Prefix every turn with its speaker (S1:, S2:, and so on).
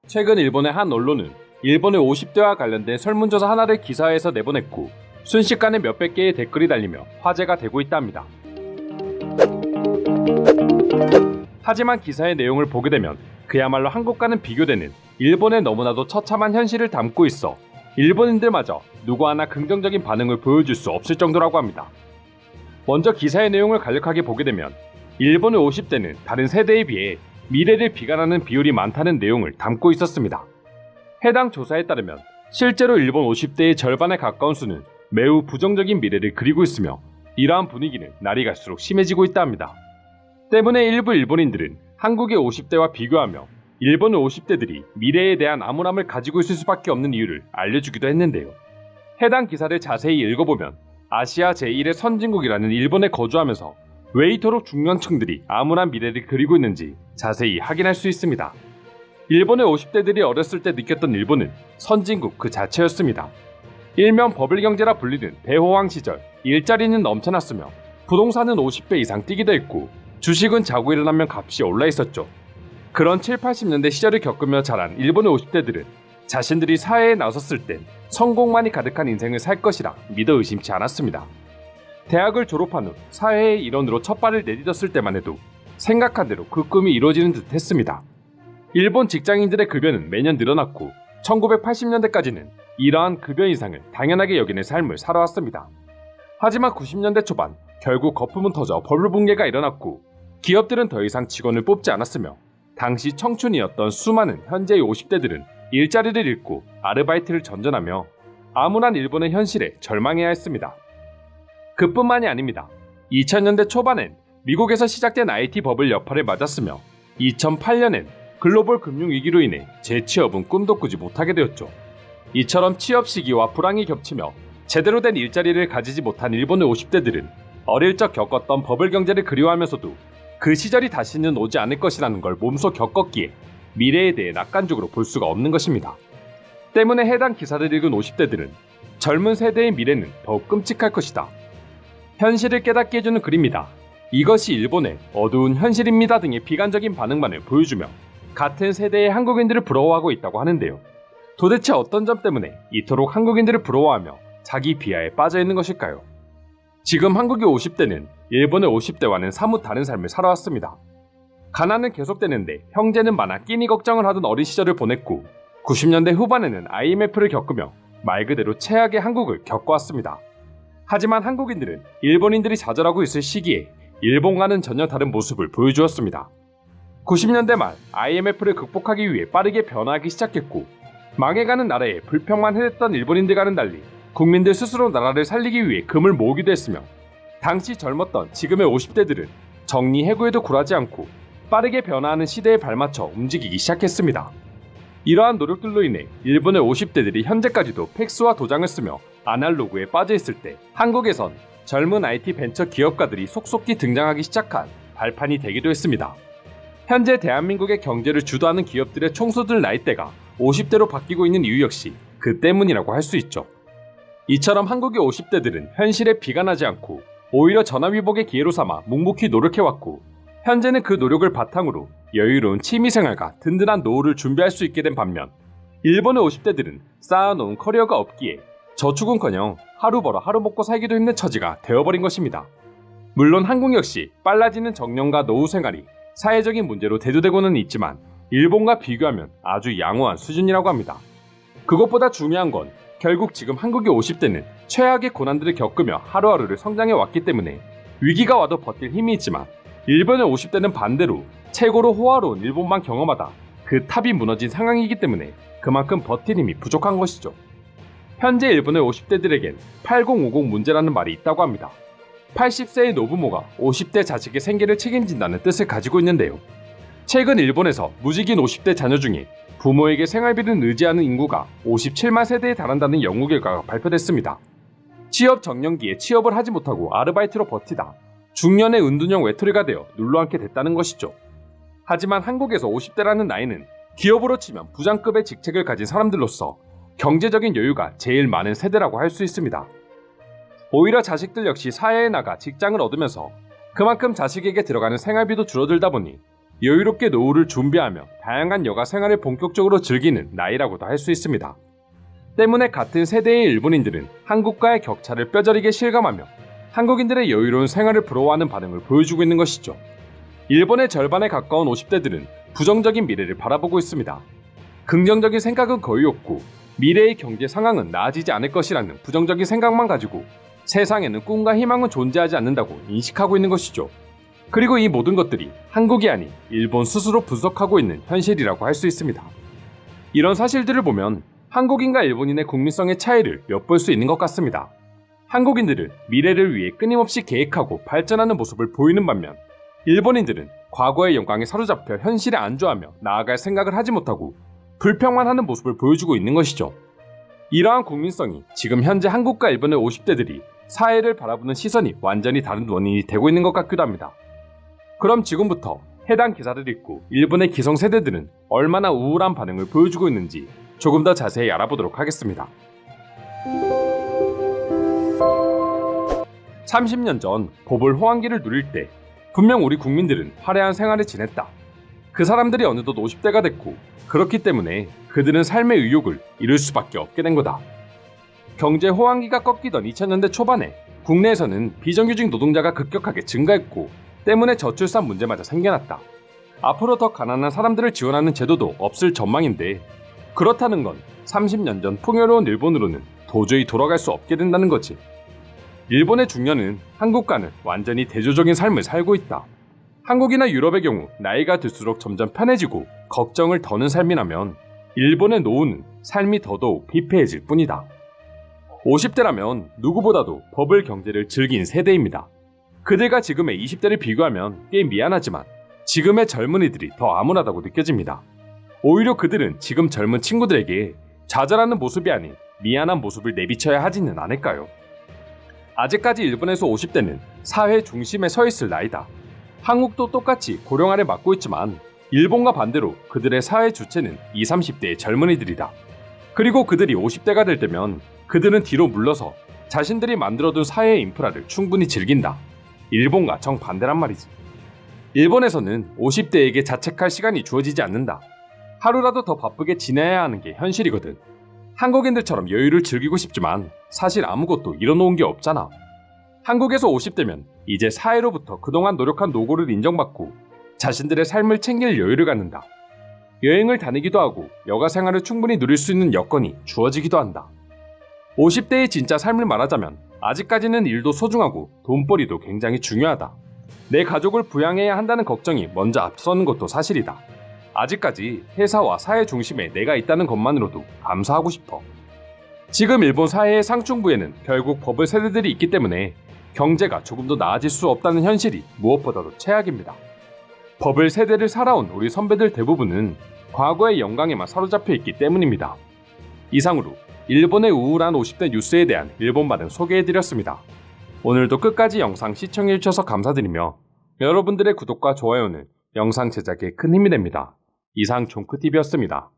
S1: 최근 일본의 한 언론은 일본의 50대와 관련된 설문조사 하나를 기사화해서 내보냈고 순식간에 몇백 개의 댓글이 달리며 화제가 되고 있답니다. 하지만 기사의 내용을 보게 되면 그야말로 한국과는 비교되는 일본의 너무나도 처참한 현실을 담고 있어 일본인들마저 누구 하나 긍정적인 반응을 보여줄 수 없을 정도라고 합니다. 먼저 기사의 내용을 간략하게 보게 되면 일본의 50대는 다른 세대에 비해 미래를 비관하는 비율이 많다는 내용을 담고 있었습니다. 해당 조사에 따르면 실제로 일본 50대의 절반에 가까운 수는 매우 부정적인 미래를 그리고 있으며 이러한 분위기는 날이 갈수록 심해지고 있다 합니다. 때문에 일부 일본인들은 한국의 50대와 비교하며 일본의 50대들이 미래에 대한 암울함을 가지고 있을 수밖에 없는 이유를 알려주기도 했는데요. 해당 기사를 자세히 읽어보면 아시아 제1의 선진국이라는 일본에 거주하면서 왜 이토록 중년층들이 암울한 미래를 그리고 있는지 자세히 확인할 수 있습니다. 일본의 50대들이 어렸을 때 느꼈던 일본은 선진국 그 자체였습니다. 일명 버블경제라 불리는 대호황 시절 일자리는 넘쳐났으며 부동산은 50배 이상 뛰기도 했고 주식은 자고 일어나면 값이 올라 있었죠. 그런 7, 80년대 시절을 겪으며 자란 일본의 50대들은 자신들이 사회에 나섰을 땐 성공만이 가득한 인생을 살 것이라 믿어 의심치 않았습니다. 대학을 졸업한 후 사회의 일원으로 첫 발을 내딛었을 때만 해도 생각한 대로 그 꿈이 이루어지는 듯 했습니다. 일본 직장인들의 급여는 매년 늘어났고 1980년대까지는 이러한 급여 인상을 당연하게 여기는 삶을 살아왔습니다. 하지만 90년대 초반 결국 거품은 터져 버블 붕괴가 일어났고 기업들은 더 이상 직원을 뽑지 않았으며 당시 청춘이었던 수많은 현재의 50대들은 일자리를 잃고 아르바이트를 전전하며 암울한 일본의 현실에 절망해야 했습니다. 그뿐만이 아닙니다. 2000년대 초반엔 미국에서 시작된 IT 버블 여파를 맞았으며 2008년엔 글로벌 금융위기로 인해 재취업은 꿈도 꾸지 못하게 되었죠. 이처럼 취업 시기와 불황이 겹치며 제대로 된 일자리를 가지지 못한 일본의 50대들은 어릴 적 겪었던 버블 경제를 그리워하면서도 그 시절이 다시는 오지 않을 것이라는 걸 몸소 겪었기에 미래에 대해 낙관적으로 볼 수가 없는 것입니다. 때문에 해당 기사를 읽은 50대들은 젊은 세대의 미래는 더욱 끔찍할 것이다. 현실을 깨닫게 해주는 글입니다. 이것이 일본의 어두운 현실입니다 등의 비관적인 반응만을 보여주며 같은 세대의 한국인들을 부러워하고 있다고 하는데요. 도대체 어떤 점 때문에 이토록 한국인들을 부러워하며 자기 비하에 빠져있는 것일까요? 지금 한국의 50대는 일본의 50대와는 사뭇 다른 삶을 살아왔습니다. 가난은 계속되는데 형제는 많아 끼니 걱정을 하던 어린 시절을 보냈고 90년대 후반에는 IMF를 겪으며 말 그대로 최악의 한국을 겪어왔습니다. 하지만 한국인들은 일본인들이 좌절하고 있을 시기에 일본과는 전혀 다른 모습을 보여주었습니다. 90년대 말 IMF를 극복하기 위해 빠르게 변화하기 시작했고 망해가는 나라에 불평만 해댔던 일본인들과는 달리 국민들 스스로 나라를 살리기 위해 금을 모으기도 했으며 당시 젊었던 지금의 50대들은 정리 해고에도 굴하지 않고 빠르게 변화하는 시대에 발맞춰 움직이기 시작했습니다. 이러한 노력들로 인해 일본의 50대들이 현재까지도 팩스와 도장을 쓰며 아날로그에 빠져있을 때 한국에선 젊은 IT 벤처 기업가들이 속속히 등장하기 시작한 발판이 되기도 했습니다. 현재 대한민국의 경제를 주도하는 기업들의 총수들 나이대가 50대로 바뀌고 있는 이유 역시 그 때문이라고 할 수 있죠. 이처럼 한국의 50대들은 현실에 비관하지 않고 오히려 전화위복의 기회로 삼아 묵묵히 노력해왔고 현재는 그 노력을 바탕으로 여유로운 취미생활과 든든한 노후를 준비할 수 있게 된 반면 일본의 50대들은 쌓아놓은 커리어가 없기에 저축은커녕 하루 벌어 하루 먹고 살기도 힘든 처지가 되어버린 것입니다. 물론 한국 역시 빨라지는 정년과 노후 생활이 사회적인 문제로 대두되고는 있지만 일본과 비교하면 아주 양호한 수준이라고 합니다. 그것보다 중요한 건 결국 지금 한국의 50대는 최악의 고난들을 겪으며 하루하루를 성장해 왔기 때문에 위기가 와도 버틸 힘이 있지만 일본의 50대는 반대로 최고로 호화로운 일본만 경험하다 그 탑이 무너진 상황이기 때문에 그만큼 버틸 힘이 부족한 것이죠. 현재 일본의 50대들에겐 8050 문제라는 말이 있다고 합니다. 80세의 노부모가 50대 자식의 생계를 책임진다는 뜻을 가지고 있는데요. 최근 일본에서 무직인 50대 자녀 중에 부모에게 생활비를 의지하는 인구가 57만 세대에 달한다는 연구 결과가 발표됐습니다. 취업 정년기에 취업을 하지 못하고 아르바이트로 버티다 중년의 은둔형 외톨이가 되어 눌러앉게 됐다는 것이죠. 하지만 한국에서 50대라는 나이는 기업으로 치면 부장급의 직책을 가진 사람들로서 경제적인 여유가 제일 많은 세대라고 할 수 있습니다. 오히려 자식들 역시 사회에 나가 직장을 얻으면서 그만큼 자식에게 들어가는 생활비도 줄어들다 보니 여유롭게 노후를 준비하며 다양한 여가 생활을 본격적으로 즐기는 나이라고도 할 수 있습니다. 때문에 같은 세대의 일본인들은 한국과의 격차를 뼈저리게 실감하며 한국인들의 여유로운 생활을 부러워하는 반응을 보여주고 있는 것이죠. 일본의 절반에 가까운 50대들은 부정적인 미래를 바라보고 있습니다. 긍정적인 생각은 거의 없고 미래의 경제 상황은 나아지지 않을 것이라는 부정적인 생각만 가지고 세상에는 꿈과 희망은 존재하지 않는다고 인식하고 있는 것이죠. 그리고 이 모든 것들이 한국이 아닌 일본 스스로 분석하고 있는 현실이라고 할 수 있습니다. 이런 사실들을 보면 한국인과 일본인의 국민성의 차이를 엿볼 수 있는 것 같습니다. 한국인들은 미래를 위해 끊임없이 계획하고 발전하는 모습을 보이는 반면 일본인들은 과거의 영광에 사로잡혀 현실에 안주하며 나아갈 생각을 하지 못하고 불평만 하는 모습을 보여주고 있는 것이죠. 이러한 국민성이 지금 현재 한국과 일본의 50대들이 사회를 바라보는 시선이 완전히 다른 원인이 되고 있는 것 같기도 합니다. 그럼 지금부터 해당 기사를 읽고 일본의 기성세대들은 얼마나 우울한 반응을 보여주고 있는지 조금 더 자세히 알아보도록 하겠습니다. 30년 전 버블 호황기를 누릴 때 분명 우리 국민들은 화려한 생활을 지냈다. 그 사람들이 어느덧 50대가 됐고 그렇기 때문에 그들은 삶의 의욕을 잃을 수밖에 없게 된 거다. 경제 호황기가 꺾이던 2000년대 초반에 국내에서는 비정규직 노동자가 급격하게 증가했고 때문에 저출산 문제마저 생겨났다. 앞으로 더 가난한 사람들을 지원하는 제도도 없을 전망인데 그렇다는 건 30년 전 풍요로운 일본으로는 도저히 돌아갈 수 없게 된다는 거지. 일본의 중년은 한국과는 완전히 대조적인 삶을 살고 있다. 한국이나 유럽의 경우 나이가 들수록 점점 편해지고 걱정을 더는 삶이라면 일본의 노후는 삶이 더더욱 피폐해질 뿐이다. 50대라면 누구보다도 버블 경제를 즐긴 세대입니다. 그들과 지금의 20대를 비교하면 꽤 미안하지만 지금의 젊은이들이 더 암울하다고 느껴집니다. 오히려 그들은 지금 젊은 친구들에게 좌절하는 모습이 아닌 미안한 모습을 내비쳐야 하지는 않을까요? 아직까지 일본에서 50대는 사회 중심에 서 있을 나이다. 한국도 똑같이 고령화를 맞고 있지만 일본과 반대로 그들의 사회 주체는 20, 30대의 젊은이들이다. 그리고 그들이 50대가 될 때면 그들은 뒤로 물러서 자신들이 만들어둔 사회의 인프라를 충분히 즐긴다. 일본과 정반대란 말이지. 일본에서는 50대에게 자책할 시간이 주어지지 않는다. 하루라도 더 바쁘게 지내야 하는 게 현실이거든. 한국인들처럼 여유를 즐기고 싶지만 사실 아무것도 이뤄놓은 게 없잖아. 한국에서 50대면 이제 사회로부터 그동안 노력한 노고를 인정받고 자신들의 삶을 챙길 여유를 갖는다. 여행을 다니기도 하고 여가 생활을 충분히 누릴 수 있는 여건이 주어지기도 한다. 50대의 진짜 삶을 말하자면 아직까지는 일도 소중하고 돈벌이도 굉장히 중요하다. 내 가족을 부양해야 한다는 걱정이 먼저 앞서는 것도 사실이다. 아직까지 회사와 사회 중심에 내가 있다는 것만으로도 감사하고 싶어. 지금 일본 사회의 상층부에는 결국 버블 세대들이 있기 때문에 경제가 조금 더 나아질 수 없다는 현실이 무엇보다도 최악입니다. 버블 세대를 살아온 우리 선배들 대부분은 과거의 영광에만 사로잡혀 있기 때문입니다. 이상으로 일본의 우울한 50대 뉴스에 대한 일본 반응 소개해드렸습니다. 오늘도 끝까지 영상 시청해주셔서 감사드리며 여러분들의 구독과 좋아요는 영상 제작에 큰 힘이 됩니다. 이상 종크TV였습니다.